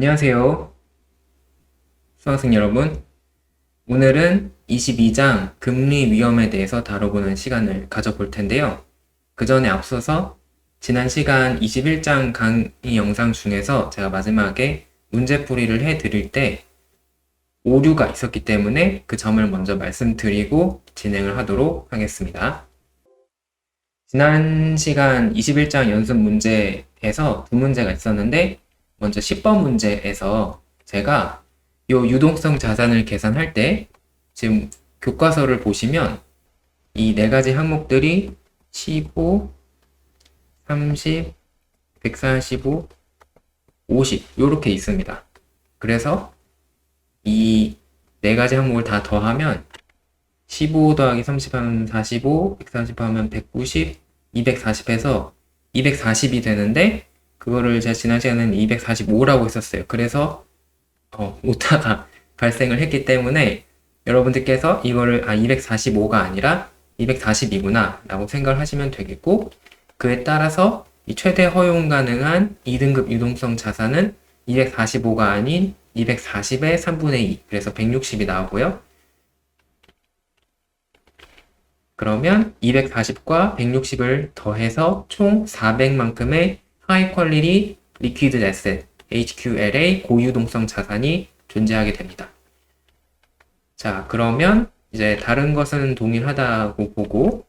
안녕하세요. 수강생 여러분. 오늘은 22장 금리 위험에 대해서 다뤄보는 시간을 가져볼 텐데요. 그 전에 앞서서 지난 시간 21장 강의 영상 중에서 제가 마지막에 문제풀이를 해드릴 때 오류가 있었기 때문에 그 점을 먼저 말씀드리고 진행을 하도록 하겠습니다. 지난 시간 21장 연습 문제에서 두 문제가 있었는데 먼저 10번 문제에서 제가 이 유동성 자산을 계산할 때 지금 교과서를 보시면 이 네 가지 항목들이 15, 30, 145, 50 이렇게 있습니다. 그래서 이 네 가지 항목을 다 더하면 15 더하기 30 하면 45, 140 하면 190, 240 해서 240이 되는데 그거를 제가 지난 시간에는 245라고 했었어요. 그래서 오타가 발생을 했기 때문에 여러분들께서 이거를 245가 아니라 240이구나 라고 생각을 하시면 되겠고, 그에 따라서 이 최대 허용 가능한 2등급 유동성 자산은 245가 아닌 240의 3분의 2, 그래서 160이 나오고요. 그러면 240과 160을 더해서 총 400만큼의 하이 퀄리티 리퀴드 에셋 HQLA 고유동성 자산이 존재하게 됩니다. 자, 그러면 이제 다른 것은 동일하다고 보고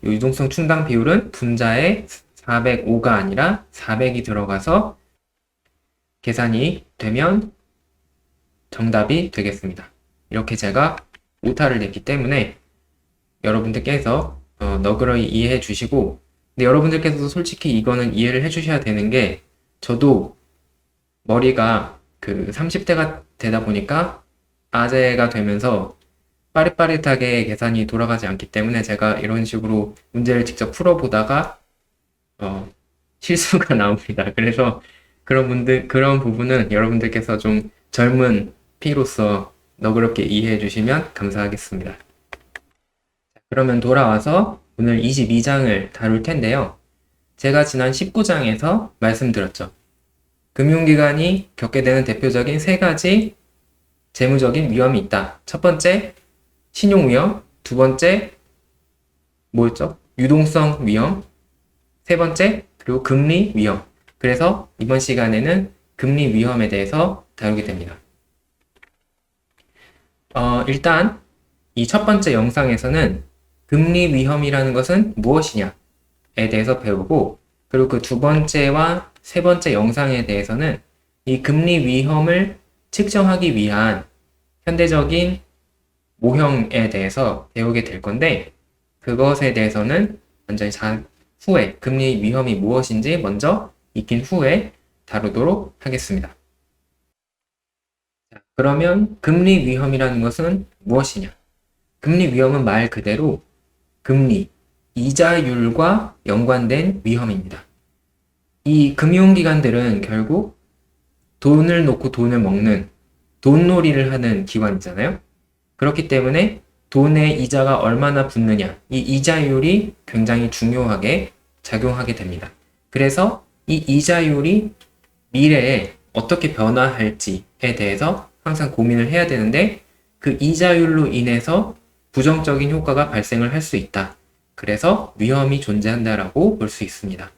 유동성 충당 비율은 분자에 405가 아니라 400이 들어가서 계산이 되면 정답이 되겠습니다. 이렇게 제가 오타를 냈기 때문에 여러분들께서 너그러이 이해해 주시고, 근데 여러분들께서도 솔직히 이거는 이해를 해 주셔야 되는 게, 저도 머리가 30대가 되다 보니까 아재가 되면서 빠릿빠릿하게 계산이 돌아가지 않기 때문에 제가 이런 식으로 문제를 직접 풀어보다가 실수가 나옵니다. 그래서 그런 부분은 여러분들께서 좀 젊은 피로서 너그럽게 이해해 주시면 감사하겠습니다. 그러면 돌아와서 오늘 22장을 다룰 텐데요. 제가 지난 19장에서 말씀드렸죠. 금융기관이 겪게 되는 대표적인 세 가지 재무적인 위험이 있다. 첫 번째, 신용위험. 두 번째, 뭐였죠? 유동성 위험. 세 번째, 그리고 금리 위험. 그래서 이번 시간에는 금리 위험에 대해서 다루게 됩니다. 일단 이 첫 번째 영상에서는 금리 위험이라는 것은 무엇이냐에 대해서 배우고, 그리고 그 두 번째와 세 번째 영상에 대해서는 이 금리 위험을 측정하기 위한 현대적인 모형에 대해서 배우게 될 건데, 그것에 대해서는 완전히 후에 금리 위험이 무엇인지 먼저 익힌 후에 다루도록 하겠습니다. 자, 그러면 금리 위험이라는 것은 무엇이냐? 금리 위험은 말 그대로 금리, 이자율과 연관된 위험입니다. 이 금융기관들은 결국 돈을 놓고 돈을 먹는 돈놀이를 하는 기관이잖아요. 그렇기 때문에 돈의 이자가 얼마나 붙느냐, 이 이자율이 굉장히 중요하게 작용하게 됩니다. 그래서 이 이자율이 미래에 어떻게 변화할지에 대해서 항상 고민을 해야 되는데, 그 이자율로 인해서 부정적인 효과가 발생을 할 수 있다. 그래서 위험이 존재한다라고 볼 수 있습니다.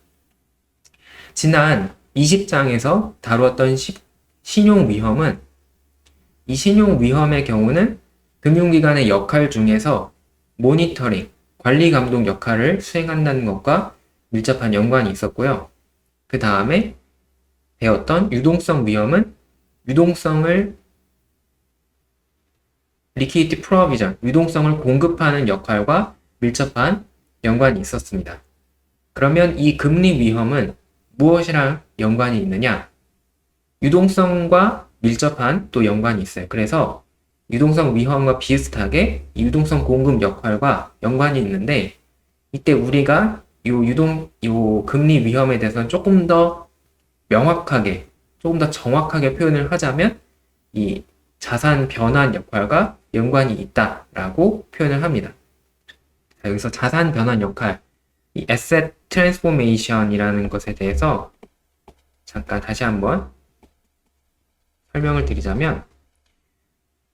지난 20장에서 다루었던 신용 위험은, 이 신용 위험의 경우는 금융기관의 역할 중에서 모니터링, 관리 감독 역할을 수행한다는 것과 밀접한 연관이 있었고요. 그 다음에 배웠던 유동성 위험은 유동성을 리퀴디티 프로비전, 유동성을 공급하는 역할과 밀접한 연관이 있었습니다. 그러면 이 금리 위험은 무엇이랑 연관이 있느냐? 유동성과 밀접한 또 연관이 있어요. 그래서 유동성 위험과 비슷하게 유동성 공급 역할과 연관이 있는데, 이때 우리가 요 금리 위험에 대해서는 조금 더 명확하게, 조금 더 정확하게 표현을 하자면 이 자산 변환 역할과 연관이 있다라고 표현을 합니다. 자, 여기서 자산 변환 역할, 이 asset transformation이라는 것에 대해서 잠깐 다시 한번 설명을 드리자면,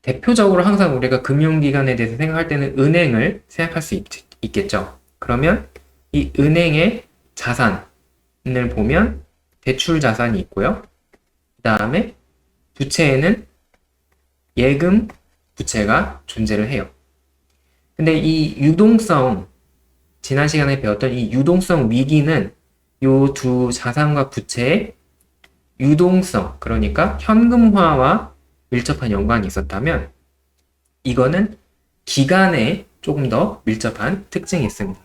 대표적으로 항상 우리가 금융기관에 대해서 생각할 때는 은행을 생각할 수 있겠죠. 그러면 이 은행의 자산을 보면 대출 자산이 있고요. 그 다음에 부채에는 예금 부채가 존재를 해요. 근데 이 유동성, 지난 시간에 배웠던 이 유동성 위기는 요 두 자산과 부채의 유동성, 그러니까 현금화와 밀접한 연관이 있었다면, 이거는 기간에 조금 더 밀접한 특징이 있습니다.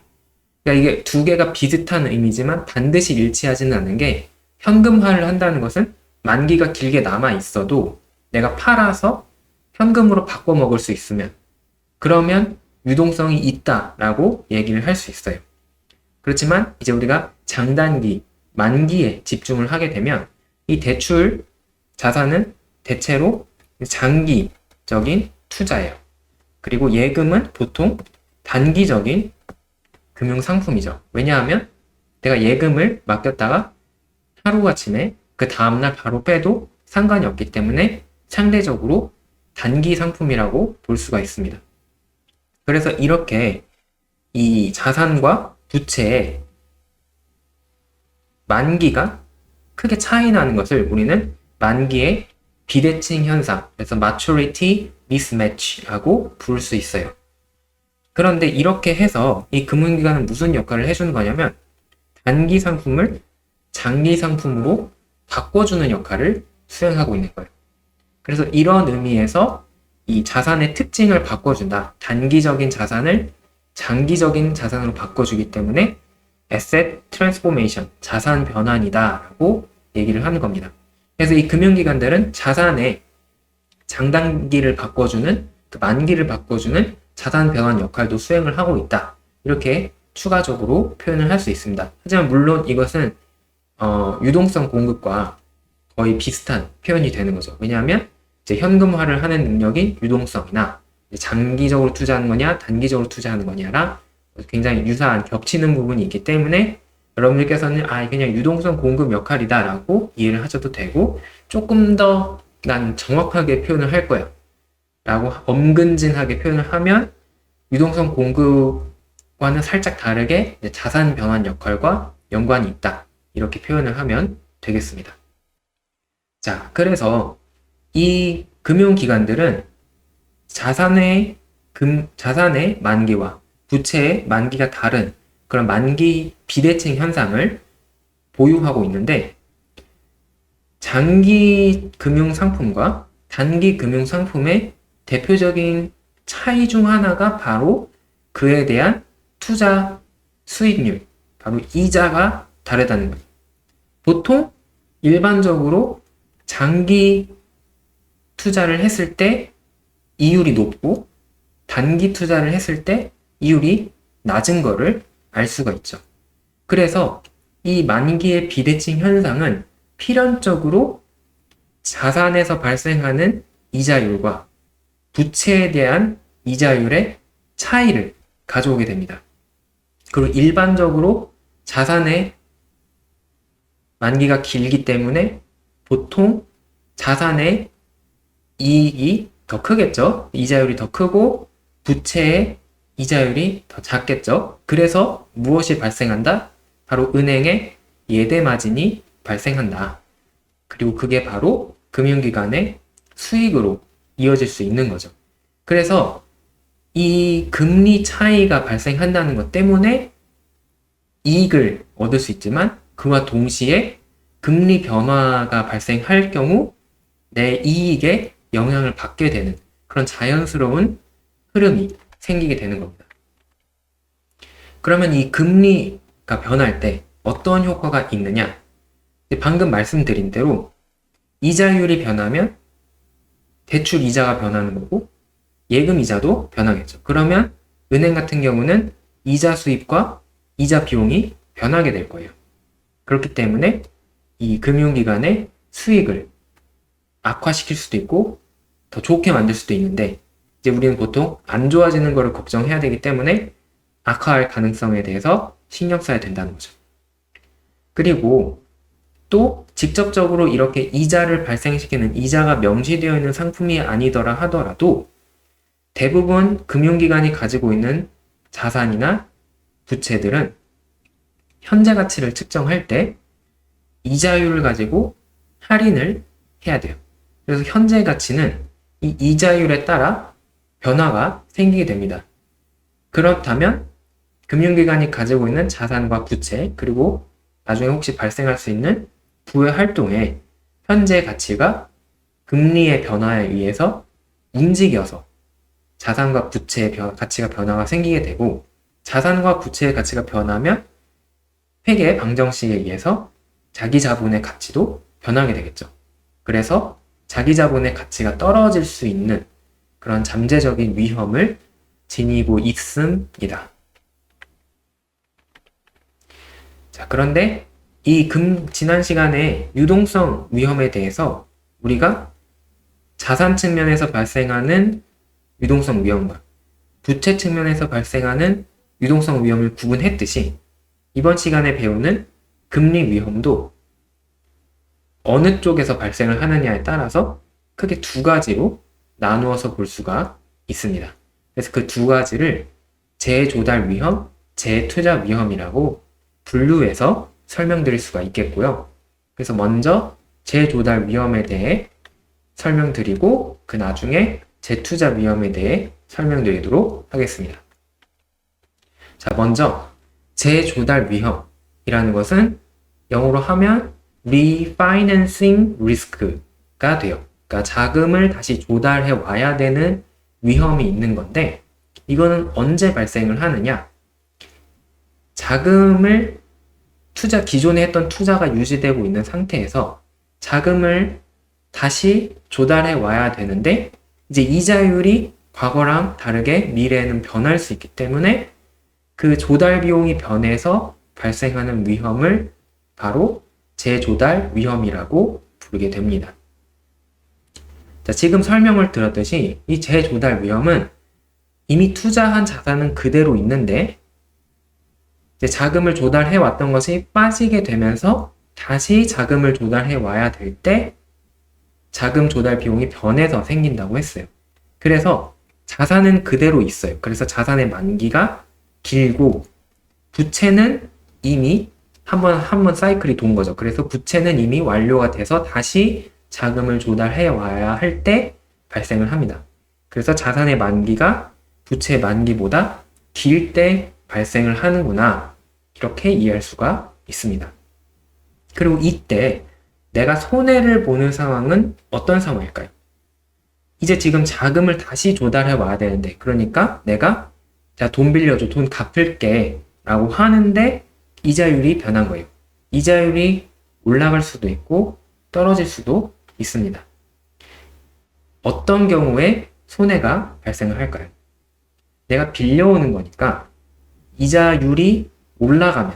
그러니까 이게 두 개가 비슷한 의미지만 반드시 일치하지는 않는 게, 현금화를 한다는 것은 만기가 길게 남아 있어도 내가 팔아서 현금으로 바꿔 먹을 수 있으면, 그러면 유동성이 있다라고 얘기를 할 수 있어요. 그렇지만 이제 우리가 장단기, 만기에 집중을 하게 되면 이 대출 자산은 대체로 장기적인 투자예요. 그리고 예금은 보통 단기적인 금융상품이죠. 왜냐하면 내가 예금을 맡겼다가 하루아침에 그 다음날 바로 빼도 상관이 없기 때문에 상대적으로 단기 상품이라고 볼 수가 있습니다. 그래서 이렇게 이 자산과 부채의 만기가 크게 차이 나는 것을 우리는 만기의 비대칭 현상, 그래서 maturity mismatch라고 부를 수 있어요. 그런데 이렇게 해서 이 금융기관은 무슨 역할을 해주는 거냐면, 단기 상품을 장기 상품으로 바꿔주는 역할을 수행하고 있는 거예요. 그래서 이런 의미에서 이 자산의 특징을 바꿔준다. 단기적인 자산을 장기적인 자산으로 바꿔주기 때문에 asset transformation, 자산 변환이다 라고 얘기를 하는 겁니다. 그래서 이 금융기관들은 자산의 장단기를 바꿔주는, 그 만기를 바꿔주는 자산 변환 역할도 수행을 하고 있다. 이렇게 추가적으로 표현을 할 수 있습니다. 하지만 물론 이것은 유동성 공급과 거의 비슷한 표현이 되는 거죠. 왜냐하면 이제 현금화를 하는 능력이 유동성이나 장기적으로 투자하는 거냐 단기적으로 투자하는 거냐랑 굉장히 유사한 겹치는 부분이 있기 때문에 여러분들께서는 그냥 유동성 공급 역할이다 라고 이해를 하셔도 되고, 조금 더 난 정확하게 표현을 할 거야 라고 엄근진하게 표현을 하면 유동성 공급과는 살짝 다르게 자산 변환 역할과 연관이 있다, 이렇게 표현을 하면 되겠습니다. 자, 그래서 이 금융기관들은 자산의 만기와 부채의 만기가 다른 그런 만기 비대칭 현상을 보유하고 있는데, 장기 금융상품과 단기 금융상품의 대표적인 차이 중 하나가 바로 그에 대한 투자 수익률, 바로 이자가 다르다는 거예요. 보통 일반적으로 장기 투자를 했을 때 이율이 높고 단기 투자를 했을 때 이율이 낮은 거를 알 수가 있죠. 그래서 이 만기의 비대칭 현상은 필연적으로 자산에서 발생하는 이자율과 부채에 대한 이자율의 차이를 가져오게 됩니다. 그리고 일반적으로 자산의 만기가 길기 때문에 보통 자산의 이익이 더 크겠죠. 이자율이 더 크고 부채의 이자율이 더 작겠죠. 그래서 무엇이 발생한다? 바로 은행의 예대 마진이 발생한다. 그리고 그게 바로 금융기관의 수익으로 이어질 수 있는 거죠. 그래서 이 금리 차이가 발생한다는 것 때문에 이익을 얻을 수 있지만, 그와 동시에 금리 변화가 발생할 경우 내 이익에 영향을 받게 되는 그런 자연스러운 흐름이 생기게 되는 겁니다. 그러면 이 금리가 변할 때 어떤 효과가 있느냐? 방금 말씀드린 대로 이자율이 변하면 대출 이자가 변하는 거고 예금 이자도 변하겠죠. 그러면 은행 같은 경우는 이자 수입과 이자 비용이 변하게 될 거예요. 그렇기 때문에 이 금융기관의 수익을 악화시킬 수도 있고 더 좋게 만들 수도 있는데, 이제 우리는 보통 안 좋아지는 거를 걱정해야 되기 때문에 악화할 가능성에 대해서 신경 써야 된다는 거죠. 그리고 또 직접적으로 이렇게 이자를 발생시키는 이자가 명시되어 있는 상품이 아니더라 하더라도 대부분 금융기관이 가지고 있는 자산이나 부채들은 현재 가치를 측정할 때 이자율을 가지고 할인을 해야 돼요. 그래서 현재 가치는 이 이자율에 따라 변화가 생기게 됩니다. 그렇다면 금융기관이 가지고 있는 자산과 부채, 그리고 나중에 혹시 발생할 수 있는 부의 활동에 현재 가치가 금리의 변화에 의해서 움직여서 자산과 부채의 가치가 변화가 생기게 되고, 자산과 부채의 가치가 변하면 회계 방정식에 의해서 자기 자본의 가치도 변하게 되겠죠. 그래서 자기 자본의 가치가 떨어질 수 있는 그런 잠재적인 위험을 지니고 있습니다. 자, 그런데 지난 시간에 유동성 위험에 대해서 우리가 자산 측면에서 발생하는 유동성 위험과 부채 측면에서 발생하는 유동성 위험을 구분했듯이, 이번 시간에 배우는 금리 위험도 어느 쪽에서 발생을 하느냐에 따라서 크게 두 가지로 나누어서 볼 수가 있습니다. 그래서 그 두 가지를 재조달 위험, 재투자 위험이라고 분류해서 설명드릴 수가 있겠고요. 그래서 먼저 재조달 위험에 대해 설명드리고 그 나중에 재투자 위험에 대해 설명드리도록 하겠습니다. 자, 먼저 재조달 위험이라는 것은 영어로 하면 refinancing risk가 돼요. 그러니까 자금을 다시 조달해 와야 되는 위험이 있는 건데, 이거는 언제 발생을 하느냐? 자금을 기존에 했던 투자가 유지되고 있는 상태에서 자금을 다시 조달해 와야 되는데, 이제 이자율이 과거랑 다르게 미래에는 변할 수 있기 때문에 그 조달 비용이 변해서 발생하는 위험을 바로 재조달 위험이라고 부르게 됩니다. 자, 지금 설명을 들었듯이 이 재조달 위험은 이미 투자한 자산은 그대로 있는데 이제 자금을 조달해 왔던 것이 빠지게 되면서 다시 자금을 조달해 와야 될 때 자금 조달 비용이 변해서 생긴다고 했어요. 그래서 자산은 그대로 있어요. 그래서 자산의 만기가 길고 부채는 이미 한 번 사이클이 돈 거죠. 그래서 부채는 이미 완료가 돼서 다시 자금을 조달해 와야 할 때 발생을 합니다. 그래서 자산의 만기가 부채의 만기보다 길 때 발생을 하는구나, 이렇게 이해할 수가 있습니다. 그리고 이때 내가 손해를 보는 상황은 어떤 상황일까요? 이제 지금 자금을 다시 조달해 와야 되는데, 그러니까 내가 자, 돈 빌려줘, 돈 갚을게 라고 하는데 이자율이 변한 거예요. 이자율이 올라갈 수도 있고 떨어질 수도 있습니다. 어떤 경우에 손해가 발생을 할까요? 내가 빌려오는 거니까 이자율이 올라가면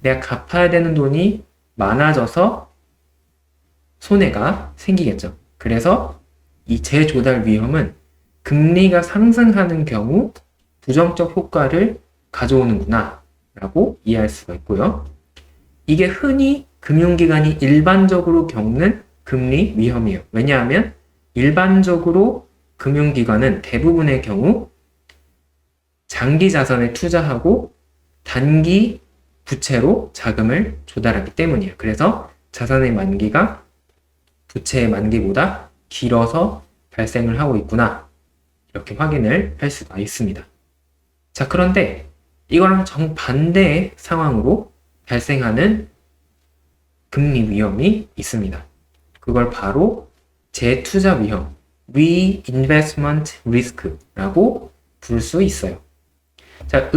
내가 갚아야 되는 돈이 많아져서 손해가 생기겠죠. 그래서 이 재조달 위험은 금리가 상승하는 경우 부정적 효과를 가져오는구나 라고 이해할 수가 있고요. 이게 흔히 금융기관이 일반적으로 겪는 금리 위험이에요. 왜냐하면 일반적으로 금융기관은 대부분의 경우 장기 자산에 투자하고 단기 부채로 자금을 조달하기 때문이에요. 그래서 자산의 만기가 부채의 만기보다 길어서 발생을 하고 있구나, 이렇게 확인을 할 수가 있습니다. 자, 그런데 이거랑 정반대의 상황으로 발생하는 금리 위험이 있습니다. 그걸 바로 재투자 위험, reinvestment risk라고 부를 수 있어요. 자,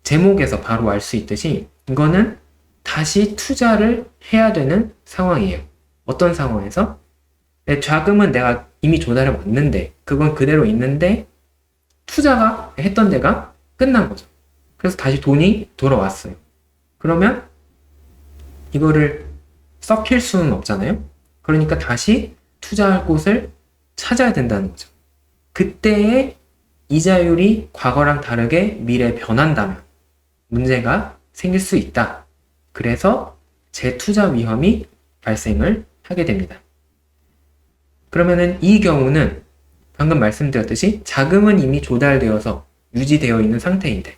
제목에서 바로 알 수 있듯이 이거는 다시 투자를 해야 되는 상황이에요. 어떤 상황에서? 내 자금은 내가 이미 조달해 왔는데, 그건 그대로 있는데 투자가 했던 데가 끝난 거죠. 그래서 다시 돈이 돌아왔어요. 그러면 이거를 썩힐 수는 없잖아요. 그러니까 다시 투자할 곳을 찾아야 된다는 거죠. 그때의 이자율이 과거랑 다르게 미래에 변한다면 문제가 생길 수 있다. 그래서 재투자 위험이 발생을 하게 됩니다. 그러면은 이 경우는 방금 말씀드렸듯이 자금은 이미 조달되어서 유지되어 있는 상태인데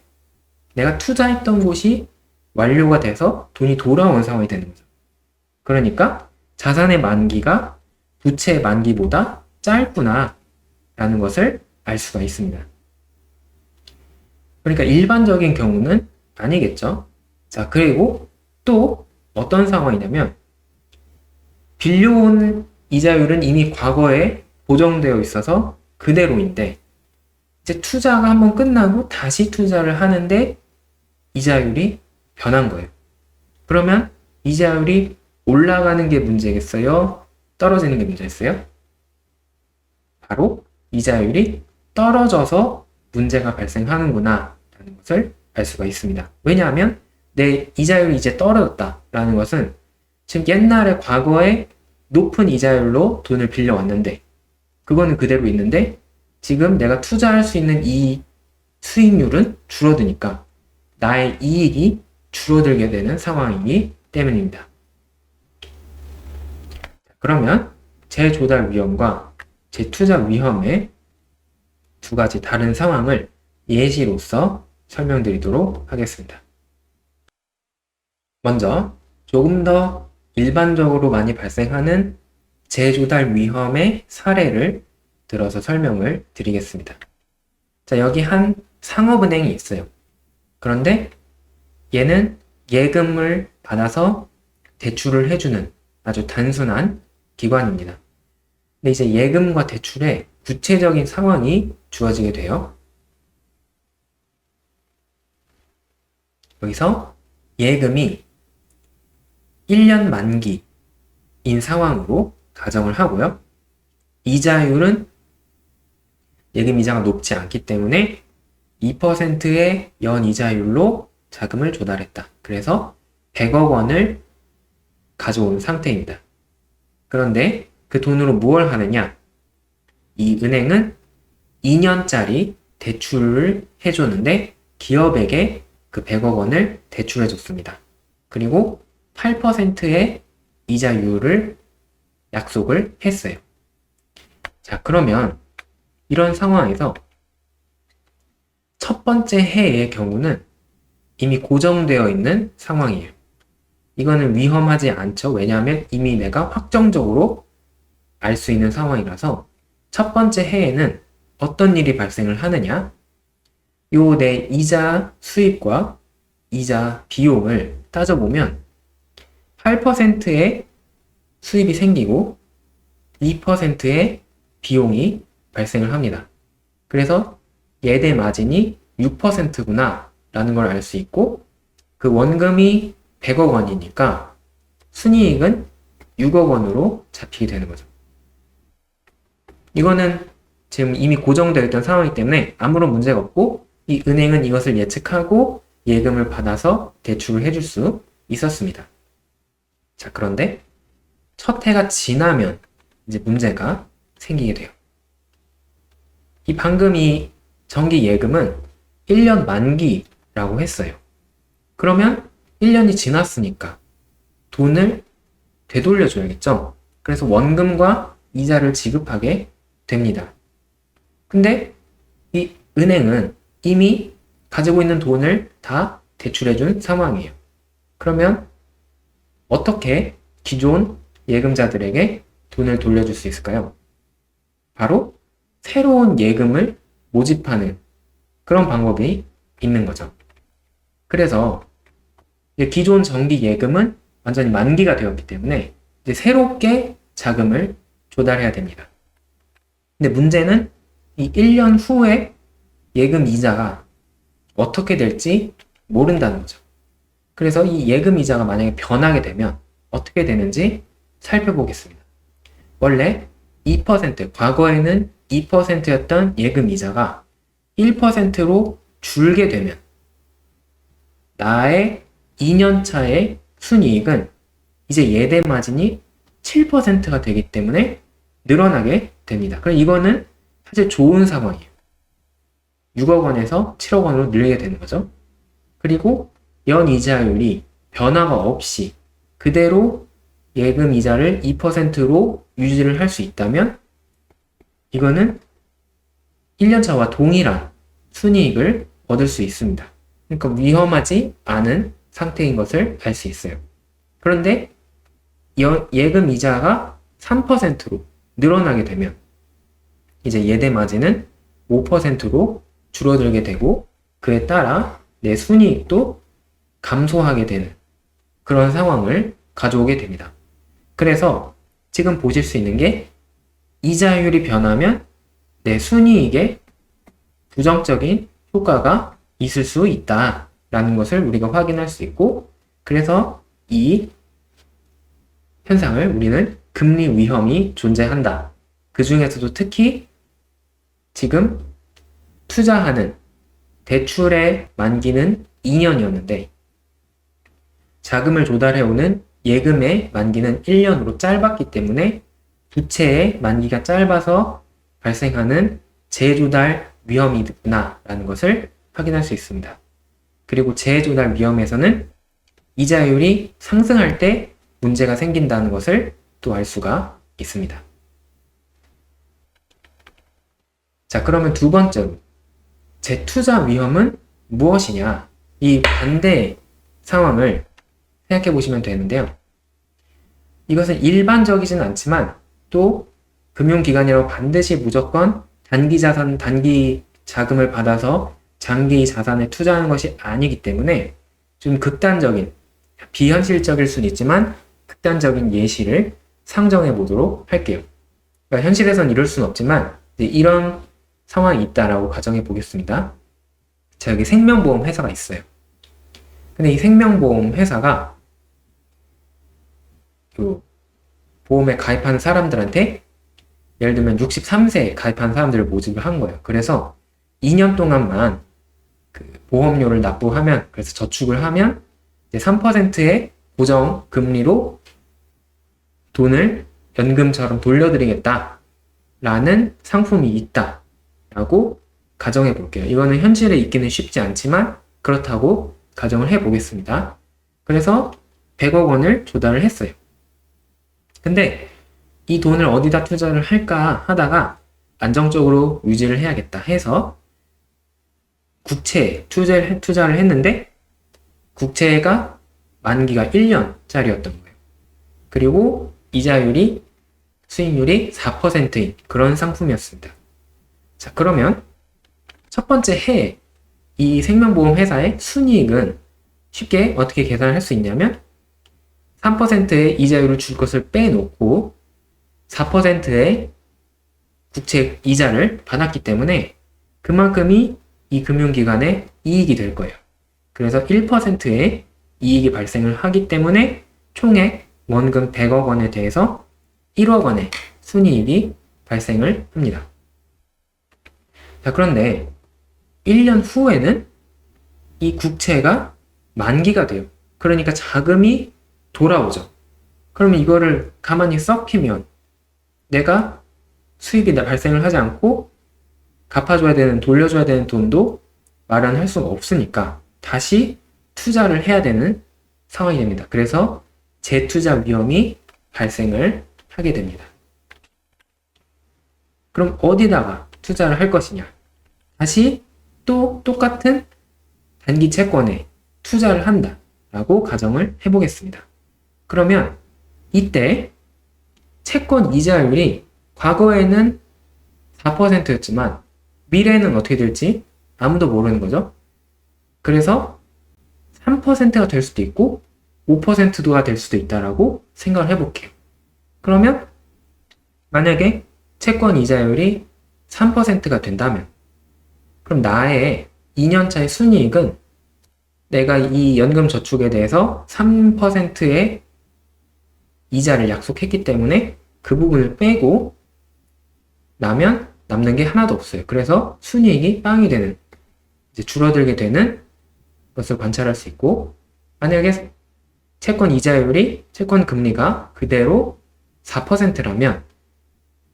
내가 투자했던 곳이 완료가 돼서 돈이 돌아온 상황이 되는 거죠. 그러니까 자산의 만기가 부채의 만기보다 짧구나 라는 것을 알 수가 있습니다. 그러니까 일반적인 경우는 아니겠죠. 자, 그리고 또 어떤 상황이냐면 빌려온 이자율은 이미 과거에 보정되어 있어서 그대로인데 이제 투자가 한번 끝나고 다시 투자를 하는데 이자율이 변한 거예요. 그러면 이자율이 올라가는 게 문제겠어요? 떨어지는 게 문제겠어요? 바로 이자율이 떨어져서 문제가 발생하는구나 라는 것을 알 수가 있습니다. 왜냐하면 내 이자율이 이제 떨어졌다라는 것은 지금 옛날에 과거에 높은 이자율로 돈을 빌려왔는데 그거는 그대로 있는데 지금 내가 투자할 수 있는 이 수익률은 줄어드니까 나의 이익이 줄어들게 되는 상황이기 때문입니다. 그러면 재조달 위험과 재투자 위험의 두 가지 다른 상황을 예시로서 설명드리도록 하겠습니다. 먼저 조금 더 일반적으로 많이 발생하는 재조달 위험의 사례를 들어서 설명을 드리겠습니다. 자, 여기 한 상업은행이 있어요. 그런데 얘는 예금을 받아서 대출을 해주는 아주 단순한 기관입니다. 근데 이제 예금과 대출에 구체적인 상황이 주어지게 돼요. 여기서 예금이 1년 만기인 상황으로 가정을 하고요. 이자율은 예금 이자가 높지 않기 때문에 2%의 연이자율로 자금을 조달했다. 그래서 100억 원을 가져온 상태입니다. 그런데 그 돈으로 무엇을 하느냐? 이 은행은 2년짜리 대출을 해줬는데 기업에게 그 100억 원을 대출해 줬습니다. 그리고 8%의 이자율을 약속을 했어요. 자, 그러면 이런 상황에서 첫 번째 해의 경우는 이미 고정되어 있는 상황이에요. 이거는 위험하지 않죠. 왜냐하면 이미 내가 확정적으로 알 수 있는 상황이라서 첫 번째 해에는 어떤 일이 발생을 하느냐? 요 내 이자 수입과 이자 비용을 따져보면 8%의 수입이 생기고 2%의 비용이 발생을 합니다. 그래서 예대 마진이 6%구나 라는 걸 알 수 있고 그 원금이 100억 원이니까 순이익은 6억 원으로 잡히게 되는 거죠. 이거는 지금 이미 고정되어 있던 상황이기 때문에 아무런 문제가 없고 이 은행은 이것을 예측하고 예금을 받아서 대출을 해줄 수 있었습니다. 자, 그런데 첫 해가 지나면 이제 문제가 생기게 돼요. 이 방금 이 정기 예금은 1년 만기라고 했어요. 그러면 1년이 지났으니까 돈을 되돌려줘야겠죠. 그래서 원금과 이자를 지급하게 됩니다. 근데 이 은행은 이미 가지고 있는 돈을 다 대출해준 상황이에요. 그러면 어떻게 기존 예금자들에게 돈을 돌려줄 수 있을까요? 바로 새로운 예금을 모집하는 그런 방법이 있는 거죠. 그래서 기존 정기 예금은 완전히 만기가 되었기 때문에 이제 새롭게 자금을 조달해야 됩니다. 근데 문제는 이 1년 후에 예금 이자가 어떻게 될지 모른다는 거죠. 그래서 이 예금 이자가 만약에 변하게 되면 어떻게 되는지 살펴보겠습니다. 원래 2%, 과거에는 2%였던 예금 이자가 1%로 줄게 되면 나의 2년차의 순이익은 이제 예대 마진이 7%가 되기 때문에 늘어나게 됩니다. 그럼 이거는 사실 좋은 상황이에요. 6억 원에서 7억 원으로 늘게 되는 거죠. 그리고 연이자율이 변화가 없이 그대로 예금 이자를 2%로 유지를 할 수 있다면 이거는 1년차와 동일한 순이익을 얻을 수 있습니다. 그러니까 위험하지 않은 상태인 것을 알 수 있어요. 그런데 예금 이자가 3%로 늘어나게 되면 이제 예대 마진은 5%로 줄어들게 되고 그에 따라 내 순이익도 감소하게 되는 그런 상황을 가져오게 됩니다. 그래서 지금 보실 수 있는 게 이자율이 변하면 내 순이익에 부정적인 효과가 있을 수 있다라는 것을 우리가 확인할 수 있고 그래서 이 현상을 우리는 금리 위험이 존재한다. 그 중에서도 특히 지금 투자하는 대출의 만기는 2년이었는데 자금을 조달해오는 예금의 만기는 1년으로 짧았기 때문에 부채의 만기가 짧아서 발생하는 재조달 위험이 있구나라는 것을 확인할 수 있습니다. 그리고 재조달 위험에서는 이자율이 상승할 때 문제가 생긴다는 것을 또 알 수가 있습니다. 자, 그러면 두 번째로 재투자 위험은 무엇이냐? 이 반대 상황을 생각해 보시면 되는데요. 이것은 일반적이진 않지만 또 금융기관이라고 반드시 무조건 단기 자산, 단기 자금을 받아서 장기 자산에 투자하는 것이 아니기 때문에 좀 극단적인, 비현실적일 수는 있지만 극단적인 예시를 상정해 보도록 할게요. 그러니까 현실에선 이럴 수는 없지만 이런 상황이 있다라고 가정해 보겠습니다. 자, 여기 생명보험 회사가 있어요. 근데 이 생명보험 회사가 그 보험에 가입하는 사람들한테 예를 들면 63세에 가입한 사람들을 모집을 한 거예요. 그래서 2년 동안만 그 보험료를 납부하면, 그래서 저축을 하면 이제 3%의 고정 금리로 돈을 연금처럼 돌려드리겠다 라는 상품이 있다 라고 가정해 볼게요. 이거는 현실에 있기는 쉽지 않지만 그렇다고 가정을 해 보겠습니다. 그래서 100억 원을 조달을 했어요. 근데 이 돈을 어디다 투자를 할까 하다가 안정적으로 유지를 해야겠다 해서 국채에 투자를 했는데 국채가 만기가 1년짜리였던 거예요. 그리고 이자율이 수익률이 4%인 그런 상품이었습니다. 자, 그러면 첫 번째 해에 이 생명보험 회사의 순이익은 쉽게 어떻게 계산을 할 수 있냐면 3%의 이자율을 줄 것을 빼놓고 4%의 국채 이자를 받았기 때문에 그만큼이 이 금융기관의 이익이 될 거예요. 그래서 1%의 이익이 발생을 하기 때문에 총액 원금 100억 원에 대해서 1억 원의 순이익이 발생을 합니다. 자, 그런데 1년 후에는 이 국채가 만기가 돼요. 그러니까 자금이 돌아오죠. 그러면 이거를 가만히 썩히면 내가 수익이 발생을 하지 않고 갚아줘야 되는, 돌려줘야 되는 돈도 마련할 수가 없으니까 다시 투자를 해야 되는 상황이 됩니다. 그래서 재투자 위험이 발생을 하게 됩니다. 그럼 어디다가 투자를 할 것이냐? 다시 또 똑같은 단기 채권에 투자를 한다 라고 가정을 해보겠습니다. 그러면 이때 채권 이자율이 과거에는 4%였지만 미래는 어떻게 될지 아무도 모르는 거죠. 그래서 3%가 될 수도 있고 5%가 될 수도 있다라고 생각을 해볼게요. 그러면 만약에 채권 이자율이 3%가 된다면 그럼 나의 2년차의 순이익은 내가 이 연금 저축에 대해서 3%의 이자를 약속했기 때문에 그 부분을 빼고 나면 남는 게 하나도 없어요. 그래서 순이익이 빵이 되는, 이제 줄어들게 되는 것을 관찰할 수 있고, 만약에 채권 이자율이, 채권 금리가 그대로 4%라면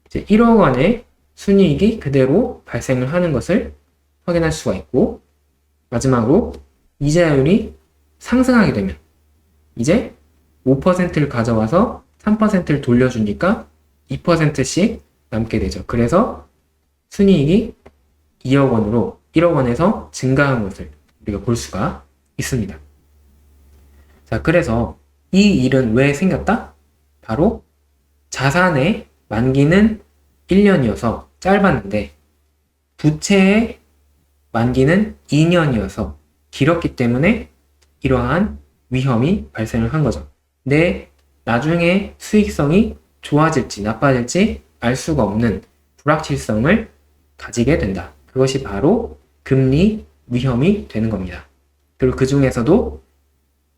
이제 1억 원의 순이익이 그대로 발생을 하는 것을 확인할 수가 있고, 마지막으로 이자율이 상승하게 되면 이제 5%를 가져와서 3%를 돌려주니까 2%씩 남게 되죠. 그래서 순이익이 2억 원으로 1억 원에서 증가한 것을 우리가 볼 수가 있습니다. 자, 그래서 이 일은 왜 생겼다? 바로 자산의 만기는 1년이어서 짧았는데 부채의 만기는 2년이어서 길었기 때문에 이러한 위험이 발생을 한 거죠. 내 나중에 수익성이 좋아질지 나빠질지 알 수가 없는 불확실성을 가지게 된다. 그것이 바로 금리 위험이 되는 겁니다. 그리고 그 중에서도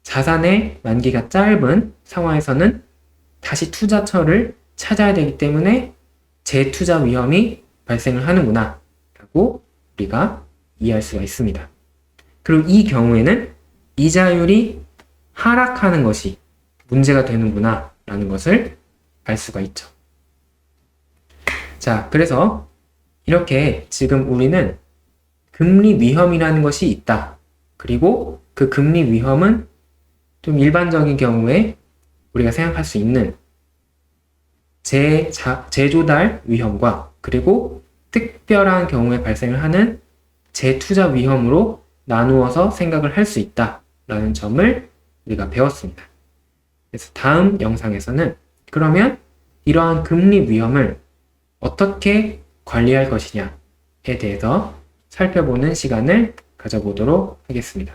자산의 만기가 짧은 상황에서는 다시 투자처를 찾아야 되기 때문에 재투자 위험이 발생을 하는구나 라고 우리가 이해할 수가 있습니다. 그리고 이 경우에는 이자율이 하락하는 것이 문제가 되는구나 라는 것을 알 수가 있죠. 자, 그래서 이렇게 지금 우리는 금리 위험이라는 것이 있다. 그리고 그 금리 위험은 좀 일반적인 경우에 우리가 생각할 수 있는 재조달 위험과 그리고 특별한 경우에 발생을 하는 재투자 위험으로 나누어서 생각을 할 수 있다라는 점을 우리가 배웠습니다. 그래서 다음 영상에서는 그러면 이러한 금리 위험을 어떻게 관리할 것이냐에 대해서 살펴보는 시간을 가져보도록 하겠습니다.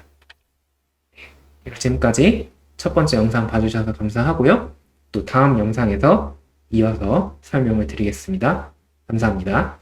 지금까지 첫 번째 영상 봐주셔서 감사하고요. 또 다음 영상에서 이어서 설명을 드리겠습니다. 감사합니다.